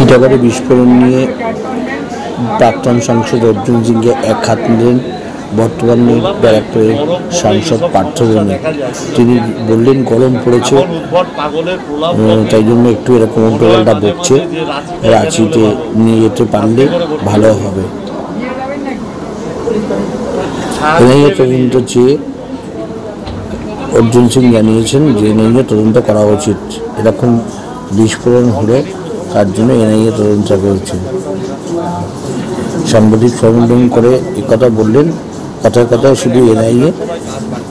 টিটাগড়ে বিস্ফোরণ নিয়ে প্রাক্তন সাংসদ অর্জুন সিংকে এক হাত নিলেন বর্তমানে ব্যারাকপুরের সাংসদ পার্থ ভৌমিক। তিনি বললেন গরম পড়েছে, তাই জন্য একটু এরকম উল্টোপাল্টা বকছে, রাঁচিতে নিয়ে যেতে পারলে ভালো হবে। এনআইএ তদন্ত চেয়ে অর্জুন সিং জানিয়েছেন যে এনআইএ তদন্ত করা উচিত, এরকম বিস্ফোরণ হলো তার জন্য এনআইএ তদন্ত করেছে। সাংবাদিক সম্মেলন করে একথা বললেন। কথায় কথায় শুধু এনআইএ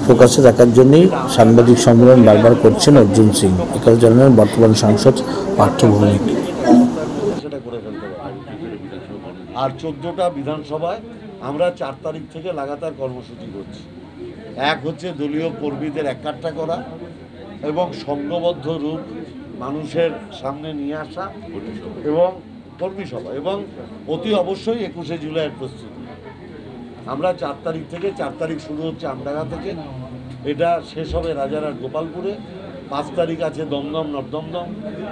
ফোকাসে রাখার জন্যই সাংবাদিক সম্মেলন বারবার করছেন অর্জুন সিং, একথা জানালেন বর্তমান সাংসদ পার্থ ভৌমিক। আর 14টা বিধানসভায় আমরা 4 তারিখ থেকে লাগাতার কর্মসূচি করছি। এক হচ্ছে দলীয় কর্মীদের একাট্টা করা এবং সংঘবদ্ধ রূপ মানুষের সামনে নিয়ে আসা এবং কর্মী সভা, এবং অতি অবশ্যই 21শে জুলাইয়ের প্রস্তুতি। আমরা 4 তারিখ থেকে, 4 তারিখ শুরু হচ্ছে আমডাঙ্গা থেকে, এটা শেষ হবে রাজারহাট গোপালপুরে। 5 তারিখ আছে দমদম নর্দমদম,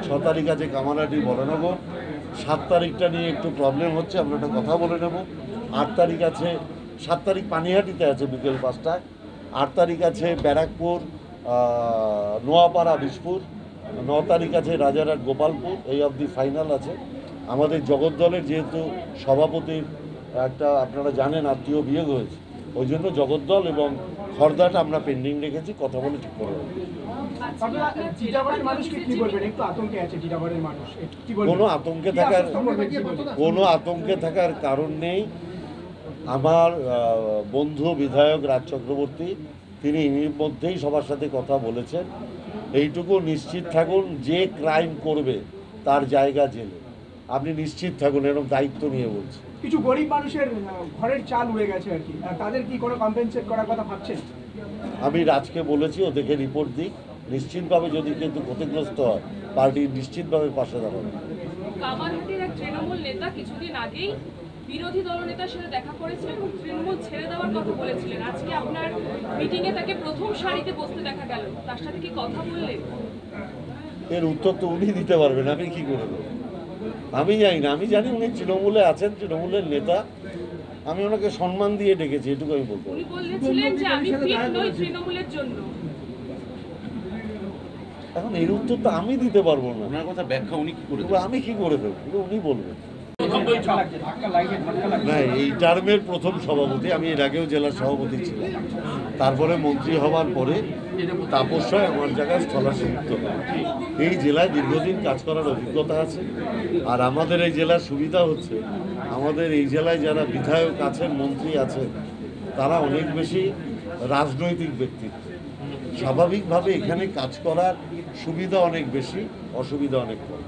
6 তারিখ আছে কামারহাটি বরানগর, 7 তারিখটা নিয়ে একটু প্রবলেম হচ্ছে, আমরা একটা কথা বলে নেব। 8 তারিখ আছে, 7 তারিখ পানিহাটিতে আছে বিকেল 5টায়, 8 তারিখ আছে ব্যারাকপুর, নোয়াপাড়া, বিশপুর, 9 তারিখ আছে রাজারহাট গোপালপুর, এই অবধি ফাইনাল আছে। আমাদের জগদ্দলের যেহেতু সভাপতির একটা আপনারা জানেন আত্মীয় বিয়োগ হয়েছে, ওই জন্য জগদ্দল এবং খর্দাটা আমরা পেন্ডিং রেখেছি, কথা বলে ঠিক করে। কোনো আতঙ্কে থাকার কারণ নেই। আমার বন্ধু বিধায়ক রাজ চক্রবর্তী তিনি এর মধ্যেই সবার সাথে কথা বলেছেন। এইটুকু নিশ্চিত থাকুন, যে ক্রাইম করবে তার জায়গা জেলে, আপনি নিশ্চিত থাকুন, এরকম দায়িত্ব নিয়ে বলছি। কিছু গরিব মানুষের ঘরের চাল উড়ে গেছে আর কি, তাদের কি কোনো কম্পেনসেট করার কথা ভাবছেন? আমি রাজকে বলেছি ও দেখে রিপোর্ট দিক, নিশ্চিতভাবে যদি কিন্তু ক্ষতিগ্রস্ত হয় পার্টি নিশ্চিতভাবে পাশে দাঁড়াবে। কামারহাটির এক তৃণমূল নেতা কিছুদিন আগেই বিরোধী দলনেতার সাথে দেখা করেছিলেন এবং তৃণমূল ছেড়ে দেওয়ার কথা বলেছিলেন। আজকে আপনার মিটিংয়ে তাকে প্রথম সারিতে বসতে দেখা গেল, তার সাথে কি কথা বললেন? এর উত্তর তো উনি দিতে পারবেন, আমি কি করে দেবো? আমি জানি না। আমি জানি উনি তৃণমূলে আছেন, তৃণমূলের নেতা, আমি ওনাকে সম্মান দিয়ে ডেকেছি, এটুকু আমি বলবো। উনি বলেছিলেন যে আমি ফিট নই তৃণমূলের জন্য। এখন এর উত্তর তো আমি দিতে পারবো না, ওনার কথা ব্যাখ্যা উনি কি করে দেবো? আমি কি করে দেবো? উনি বলবেন। না, এই টার্মের প্রথম সভাপতি, আমি এর আগেও জেলার সভাপতি ছিলাম, তারপরে মন্ত্রী হওয়ার পরে তাপস রায় আমার জায়গায় স্থলাভিষিক্ত হয়। এই জেলায় দীর্ঘদিন কাজ করার অভিজ্ঞতা আছে। আর আমাদের এই জেলার সুবিধা হচ্ছে, আমাদের এই জেলায় যারা বিধায়ক আছেন, মন্ত্রী আছেন, তারা অনেক বেশি রাজনৈতিক ব্যক্তিত্ব। স্বাভাবিকভাবে এখানে কাজ করার সুবিধা অনেক বেশি, অসুবিধা অনেক কম।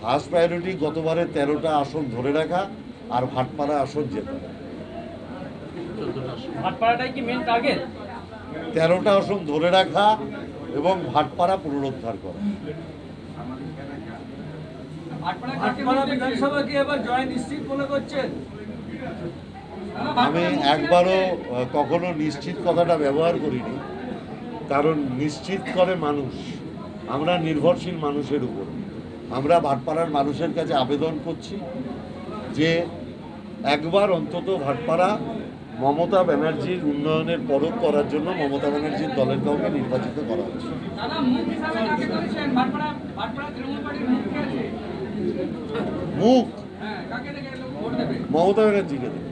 ফার্স্ট প্রায়োরিটি গতবারে 13টা আসন ধরে রাখা আর ভাটপাড়া আসন জেতা। 13টা আসন ধরে রাখা এবং ভাটপাড়া পুনরুদ্ধার করা। আমি একবারও কখনো নিশ্চিত কথাটা ব্যবহার করিনি, কারণ নিশ্চিত করে মানুষ। আমরা নির্ভরশীল মানুষের উপর। আমরা ভাটপাড়ার মানুষের কাছে আবেদন করছি যে একবার অন্তত ভাটপাড়া মমতা ব্যানার্জির উন্নয়নের পরখ করার জন্য মমতা ব্যানার্জির দলের কাউকে নির্বাচিত করা হচ্ছে। মুখ মমতা ব্যানার্জিকে দেবে।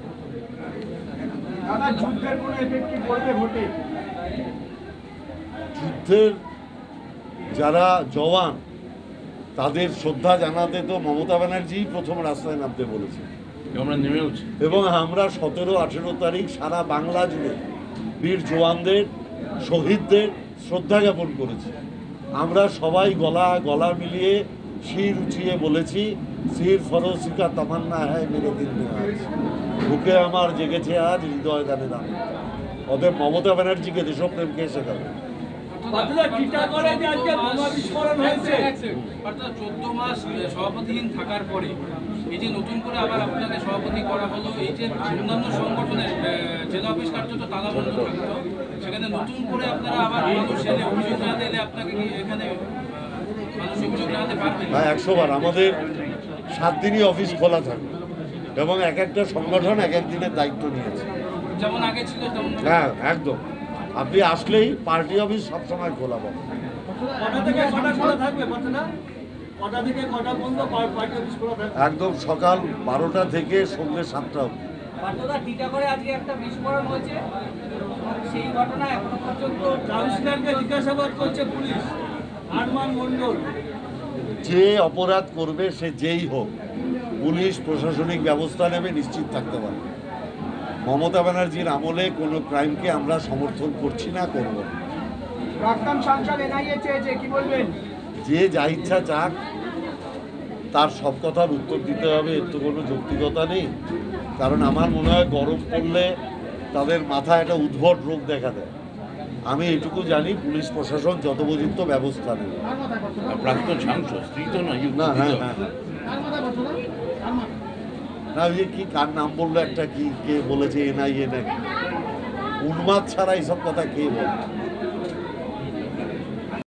যুদ্ধের যারা জওয়ান তাদের শ্রদ্ধা জানাতে তো মমতা ব্যানার্জি প্রথম রাস্তায় নামতে বলেছে, এবং আমরা 17-18 তারিখ সারা বাংলা জুড়ে বীর জওয়ানদের, শহীদদের শ্রদ্ধা জ্ঞাপন করেছি। আমরা সবাই গলা মিলিয়ে শির উঁচিয়ে বলেছি, সির ফরোসি কা তামান্না হ্যায় মেরে দিল মে আজ, বুকে আমার জেগেছে আজ হৃদয় গানে দাম। অতএব মমতা ব্যানার্জিকে দেশপ্রেমকে শেখাবে। 14 মাস সভাপতিহীন থাকার পরে এই যে নতুন করে আবার আপনাকে সভাপতি করা হলো, এই যে অন্যান্য সংগঠনের জেলা অফিস কার্যত তালা বন্ধ থাকতো, সেখানে এখানে নতুন করে আপনারা আবার মানুষ এলে অভিযোগ জানাতে এলে আপনাকে কি এখানে মানুষ অভিযোগ জানাতে পারবে? হ্যাঁ, 100 বার। আমাদের 7 দিনই অফিস খোলা থাকবে এবং এক একটা সংগঠন এক এক দিনের দায়িত্ব নিয়েছে। যেমন আগে ছিল তেমন? হ্যাঁ, একদম। আপনি আসলেই পার্টি অফিস সবসময় খোলা পাবেন। একদম সকাল 12টা থেকে সন্ধ্যে 7টা অবধি। টিটাগড়ে আজকে একটা বিস্ফোরণ হয়েছে, সেই ঘটনা এখনো পর্যন্ত কাউন্সিলরকে জিজ্ঞাসাবাদ করছে পুলিশ। আরমান মণ্ডল যে অপরাধ করবে সে যেই হোক, পুলিশ প্রশাসনিক ব্যবস্থা নেবে, নিশ্চিত থাকতে পারবে। মমতা ব্যানার্জির আমলে কোনো ক্রাইমকে আমরা সমর্থন করছি না, করব না। প্রাক্তন সাংসদ এনআইএ চেয়েছে, কি বলবেন? যে যা ইচ্ছা চাক, তার সব কথার উত্তর দিতে হবে, এর তো কোনো যৌক্তিকতা নেই। কারণ আমার মনে হয় গরম পড়লে তাদের মাথায় একটা উদ্ভট রোগ দেখা দেয়। আমি এটুকু জানি, পুলিশ প্রশাসন যথোপযুক্ত ব্যবস্থা নেবে। প্রাক্তন সাংসদ স্ত্রী তো না? না, হ্যাঁ হ্যাঁ না, ওই যে কি কার নাম বললো একটা, কি কে বলেছে এনআইএ নাকি? উন্মাদ ছাড়া এইসব কথা কে বলে?